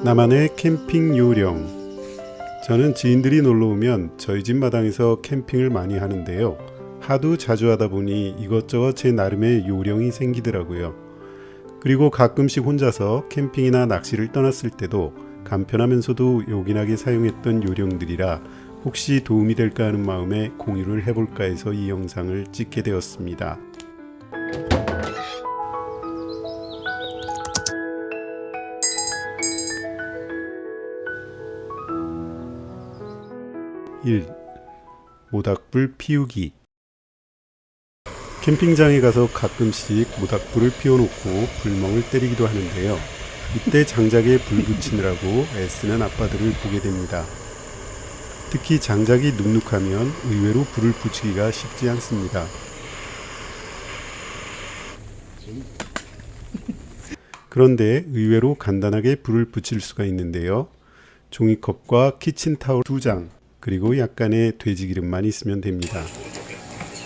나만의 캠핑 요령. 저는 지인들이 놀러오면 저희 집 마당에서 캠핑을 많이 하는데요. 하도 자주 하다 보니 이것저것 제 나름의 요령이 생기더라고요. 그리고 가끔씩 혼자서 캠핑이나 낚시를 떠났을 때도 간편하면서도 요긴하게 사용했던 요령들이라 혹시 도움이 될까 하는 마음에 공유를 해볼까 해서 이 영상을 찍게 되었습니다. 1. 모닥불 피우기. 캠핑장에 가서 가끔씩 모닥불을 피워놓고 불멍을 때리기도 하는데요. 이때 장작에 불 붙이느라고 애쓰는 아빠들을 보게 됩니다. 특히 장작이 눅눅하면 의외로 불을 붙이기가 쉽지 않습니다. 그런데 의외로 간단하게 불을 붙일 수가 있는데요. 종이컵과 키친타올 2장, 그리고 약간의 돼지기름만 있으면 됩니다.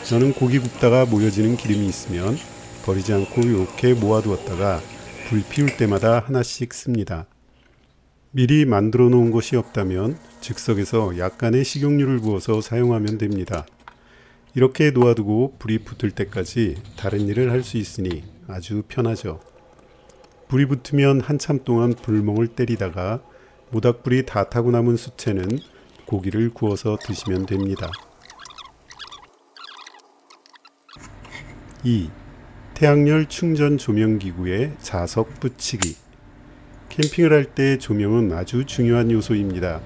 저는 고기 굽다가 모여지는 기름이 있으면 버리지 않고 이렇게 모아두었다가 불 피울 때마다 하나씩 씁니다. 미리 만들어 놓은 것이 없다면 즉석에서 약간의 식용유를 부어서 사용하면 됩니다. 이렇게 놓아두고 불이 붙을 때까지 다른 일을 할 수 있으니 아주 편하죠. 불이 붙으면 한참 동안 불멍을 때리다가 모닥불이 다 타고 남은 수채는 고기를 구워서 드시면 됩니다. 2. 태양열 충전 조명기구에 자석 붙이기. 캠핑을 할 때 조명은 아주 중요한 요소입니다.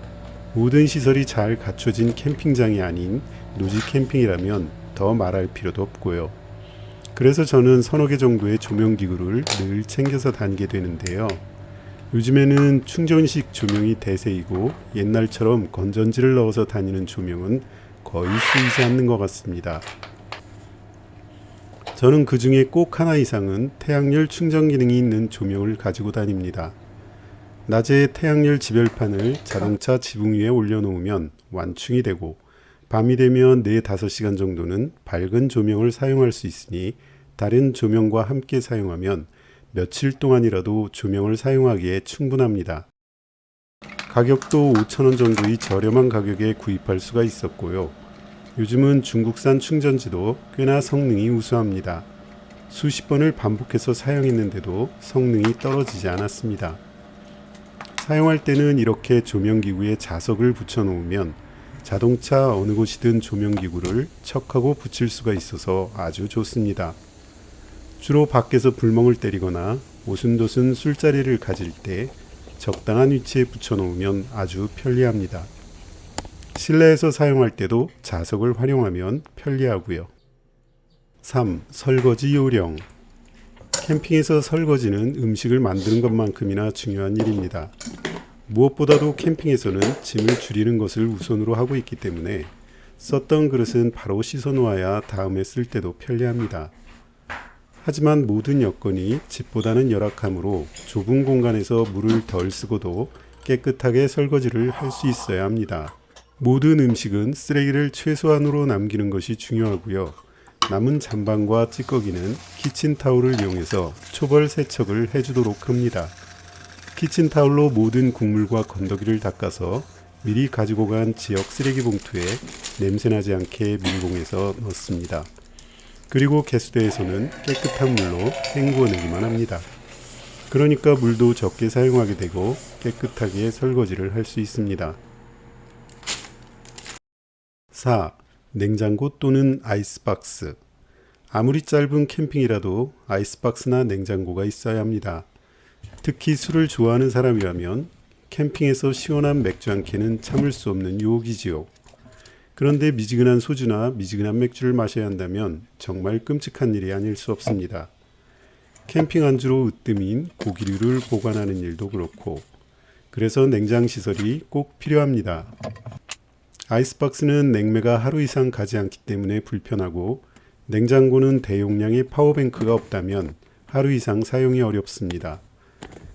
모든 시설이 잘 갖춰진 캠핑장이 아닌 노지 캠핑이라면 더 말할 필요도 없고요. 그래서 저는 서너 개 정도의 조명기구를 늘 챙겨서 다니게 되는데요. 요즘에는 충전식 조명이 대세이고 옛날처럼 건전지를 넣어서 다니는 조명은 거의 쓰이지 않는 것 같습니다. 저는 그 중에 꼭 하나 이상은 태양열 충전 기능이 있는 조명을 가지고 다닙니다. 낮에 태양열 지별판을 자동차 지붕 위에 올려놓으면 완충이 되고 밤이 되면 4-5시간 정도는 밝은 조명을 사용할 수 있으니 다른 조명과 함께 사용하면 며칠 동안이라도 조명을 사용하기에 충분합니다. 가격도 5,000원 정도의 저렴한 가격에 구입할 수가 있었고요. 요즘은 중국산 충전지도 꽤나 성능이 우수합니다. 수십 번을 반복해서 사용했는데도 성능이 떨어지지 않았습니다. 사용할 때는 이렇게 조명기구에 자석을 붙여 놓으면 자동차 어느 곳이든 조명기구를 척하고 붙일 수가 있어서 아주 좋습니다. 주로 밖에서 불멍을 때리거나 오순도순 술자리를 가질 때 적당한 위치에 붙여 놓으면 아주 편리합니다. 실내에서 사용할 때도 자석을 활용하면 편리하고요. 3. 설거지 요령. 캠핑에서 설거지는 음식을 만드는 것만큼이나 중요한 일입니다. 무엇보다도 캠핑에서는 짐을 줄이는 것을 우선으로 하고 있기 때문에 썼던 그릇은 바로 씻어 놓아야 다음에 쓸 때도 편리합니다. 하지만 모든 여건이 집보다는 열악하므로 좁은 공간에서 물을 덜 쓰고도 깨끗하게 설거지를 할 수 있어야 합니다. 모든 음식은 쓰레기를 최소한으로 남기는 것이 중요하고요. 남은 잔반과 찌꺼기는 키친타올을 이용해서 초벌 세척을 해주도록 합니다. 키친타올로 모든 국물과 건더기를 닦아서 미리 가지고 간 지역 쓰레기 봉투에 냄새나지 않게 밀봉해서 넣습니다. 그리고 개수대에서는 깨끗한 물로 헹구어내기만 합니다. 그러니까 물도 적게 사용하게 되고 깨끗하게 설거지를 할 수 있습니다. 4. 냉장고 또는 아이스박스. 아무리 짧은 캠핑이라도 아이스박스나 냉장고가 있어야 합니다. 특히 술을 좋아하는 사람이라면 캠핑에서 시원한 맥주 한 캔은 참을 수 없는 유혹이지요. 그런데 미지근한 소주나 미지근한 맥주를 마셔야 한다면 정말 끔찍한 일이 아닐 수 없습니다. 캠핑 안주로 으뜸인 고기류를 보관하는 일도 그렇고 그래서 냉장시설이 꼭 필요합니다. 아이스박스는 냉매가 하루 이상 가지 않기 때문에 불편하고 냉장고는 대용량의 파워뱅크가 없다면 하루 이상 사용이 어렵습니다.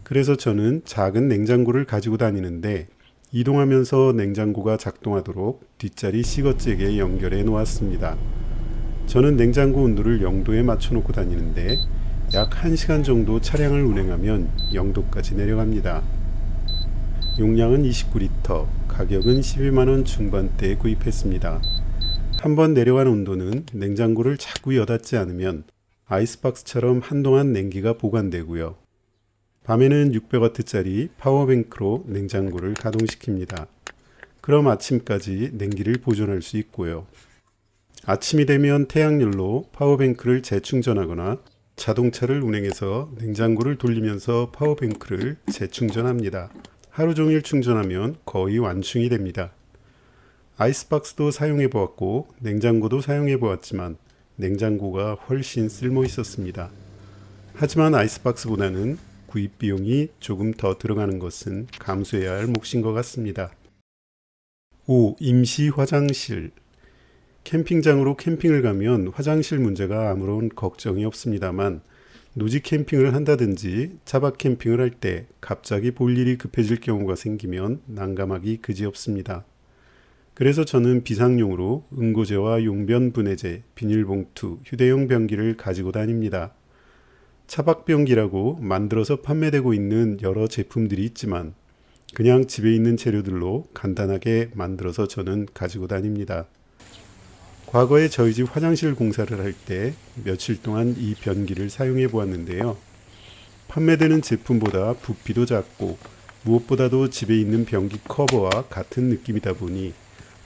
그래서 저는 작은 냉장고를 가지고 다니는데 이동하면서 냉장고가 작동하도록 뒷자리 시거잭에 연결해 놓았습니다. 저는 냉장고 온도를 0도에 맞춰 놓고 다니는데 약 1시간 정도 차량을 운행하면 0도까지 내려갑니다. 용량은 29리터, 가격은 12만원 중반대에 구입했습니다. 한번 내려간 온도는 냉장고를 자꾸 여닫지 않으면 아이스박스처럼 한동안 냉기가 보관되고요. 밤에는 600W짜리 파워뱅크로 냉장고를 가동시킵니다. 그럼 아침까지 냉기를 보존할 수 있고요. 아침이 되면 태양열로 파워뱅크를 재충전하거나 자동차를 운행해서 냉장고를 돌리면서 파워뱅크를 재충전합니다. 하루 종일 충전하면 거의 완충이 됩니다. 아이스박스도 사용해 보았고 냉장고도 사용해 보았지만 냉장고가 훨씬 쓸모 있었습니다. 하지만 아이스박스보다는 구입 비용이 조금 더 들어가는 것은 감수해야 할 몫인 것 같습니다. 5. 임시 화장실. 캠핑장으로 캠핑을 가면 화장실 문제가 아무런 걱정이 없습니다만 노지 캠핑을 한다든지 차박 캠핑을 할 때 갑자기 볼 일이 급해질 경우가 생기면 난감하기 그지없습니다. 그래서 저는 비상용으로 응고제와 용변 분해제, 비닐봉투, 휴대용 변기를 가지고 다닙니다. 차박변기라고 만들어서 판매되고 있는 여러 제품들이 있지만 그냥 집에 있는 재료들로 간단하게 만들어서 저는 가지고 다닙니다. 과거에 저희 집 화장실 공사를 할 때 며칠 동안 이 변기를 사용해 보았는데요. 판매되는 제품보다 부피도 작고 무엇보다도 집에 있는 변기 커버와 같은 느낌이다 보니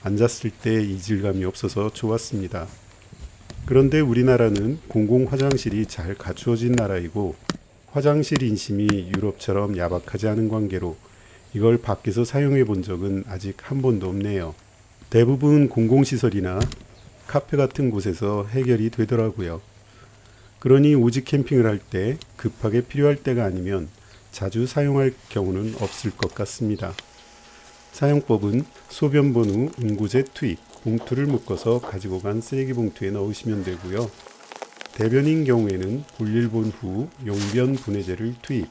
앉았을 때 이질감이 없어서 좋았습니다. 그런데 우리나라는 공공 화장실이 잘 갖추어진 나라이고 화장실 인심이 유럽처럼 야박하지 않은 관계로 이걸 밖에서 사용해 본 적은 아직 한 번도 없네요. 대부분 공공시설이나 카페 같은 곳에서 해결이 되더라고요. 그러니 오직 캠핑을 할 때 급하게 필요할 때가 아니면 자주 사용할 경우는 없을 것 같습니다. 사용법은 소변본 후 응고제 투입, 봉투를 묶어서 가지고 간 쓰레기 봉투에 넣으시면 되고요. 대변인 경우에는 볼일 본 후 용변 분해제를 투입,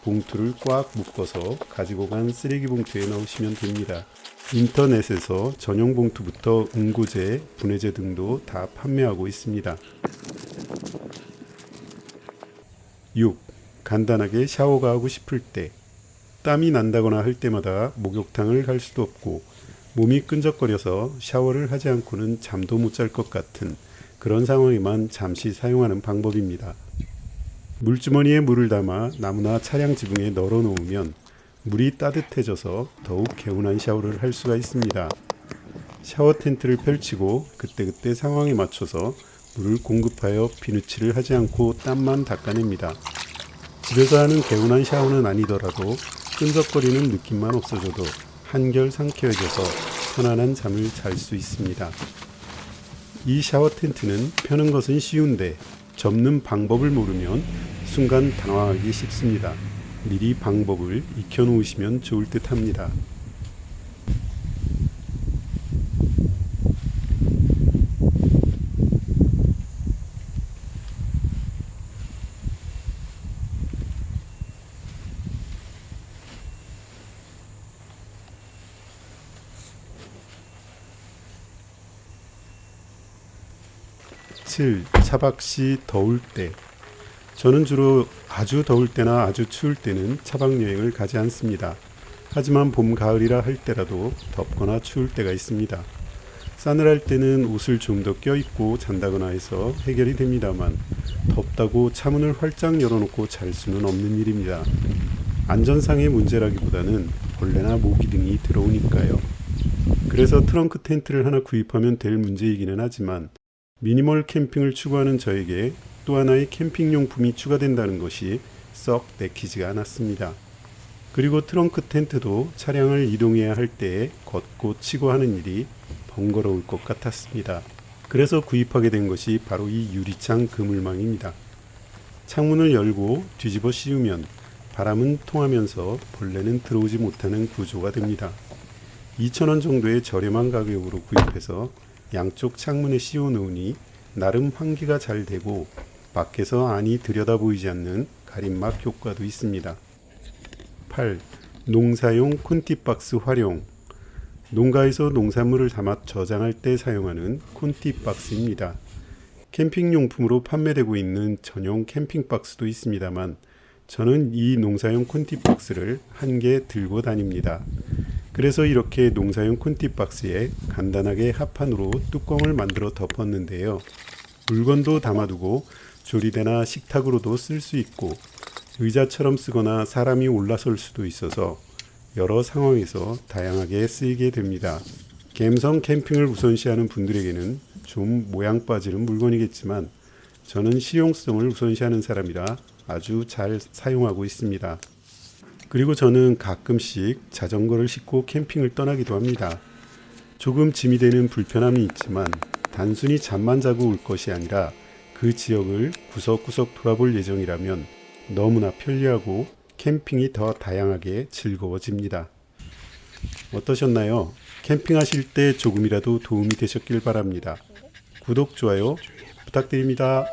봉투를 꽉 묶어서 가지고 간 쓰레기 봉투에 넣으시면 됩니다. 인터넷에서 전용 봉투부터 응고제, 분해제 등도 다 판매하고 있습니다. 6. 간단하게 샤워가 하고 싶을 때. 땀이 난다거나 할 때마다 목욕탕을 갈 수도 없고 몸이 끈적거려서 샤워를 하지 않고는 잠도 못 잘 것 같은 그런 상황에만 잠시 사용하는 방법입니다. 물주머니에 물을 담아 나무나 차량 지붕에 널어 놓으면 물이 따뜻해져서 더욱 개운한 샤워를 할 수가 있습니다. 샤워 텐트를 펼치고 그때그때 상황에 맞춰서 물을 공급하여 비누칠을 하지 않고 땀만 닦아냅니다. 집에서 하는 개운한 샤워는 아니더라도 끈적거리는 느낌만 없어져도 한결 상쾌해져서 편안한 잠을 잘 수 있습니다. 이 샤워 텐트는 펴는 것은 쉬운데 접는 방법을 모르면 순간 당황하기 쉽습니다. 미리 방법을 익혀 놓으시면 좋을 듯 합니다. 7. 차박 시 더울 때. 저는 주로 아주 더울 때나 아주 추울 때는 차박 여행을 가지 않습니다. 하지만 봄, 가을이라 할 때라도 덥거나 추울 때가 있습니다. 싸늘할 때는 옷을 좀 더 껴입고 잔다거나 해서 해결이 됩니다만 덥다고 차문을 활짝 열어놓고 잘 수는 없는 일입니다. 안전상의 문제라기보다는 벌레나 모기 등이 들어오니까요. 그래서 트렁크 텐트를 하나 구입하면 될 문제이기는 하지만 미니멀 캠핑을 추구하는 저에게 또 하나의 캠핑용품이 추가된다는 것이 썩 내키지가 않았습니다. 그리고 트렁크 텐트도 차량을 이동해야 할 때에 걷고 치고 하는 일이 번거로울 것 같았습니다. 그래서 구입하게 된 것이 바로 이 유리창 그물망입니다. 창문을 열고 뒤집어 씌우면 바람은 통하면서 벌레는 들어오지 못하는 구조가 됩니다. 2,000원 정도의 저렴한 가격으로 구입해서 양쪽 창문에 씌워 놓으니 나름 환기가 잘 되고 밖에서 안이 들여다보이지 않는 가림막 효과도 있습니다. 8. 농사용 콘티박스 활용. 농가에서 농산물을 담아 저장할 때 사용하는 콘티박스입니다. 캠핑용품으로 판매되고 있는 전용 캠핑박스도 있습니다만 저는 이 농사용 콘티박스를 한 개 들고 다닙니다. 그래서 이렇게 농사용 콘티박스에 간단하게 합판으로 뚜껑을 만들어 덮었는데요. 물건도 담아두고 조리대나 식탁으로도 쓸 수 있고 의자처럼 쓰거나 사람이 올라설 수도 있어서 여러 상황에서 다양하게 쓰이게 됩니다. 갬성 캠핑을 우선시하는 분들에게는 좀 모양 빠지는 물건이겠지만 저는 실용성을 우선시하는 사람이라 아주 잘 사용하고 있습니다. 그리고 저는 가끔씩 자전거를 싣고 캠핑을 떠나기도 합니다. 조금 짐이 되는 불편함이 있지만 단순히 잠만 자고 올 것이 아니라 그 지역을 구석구석 돌아볼 예정이라면 너무나 편리하고 캠핑이 더 다양하게 즐거워집니다. 어떠셨나요? 캠핑하실 때 조금이라도 도움이 되셨길 바랍니다. 구독, 좋아요 부탁드립니다.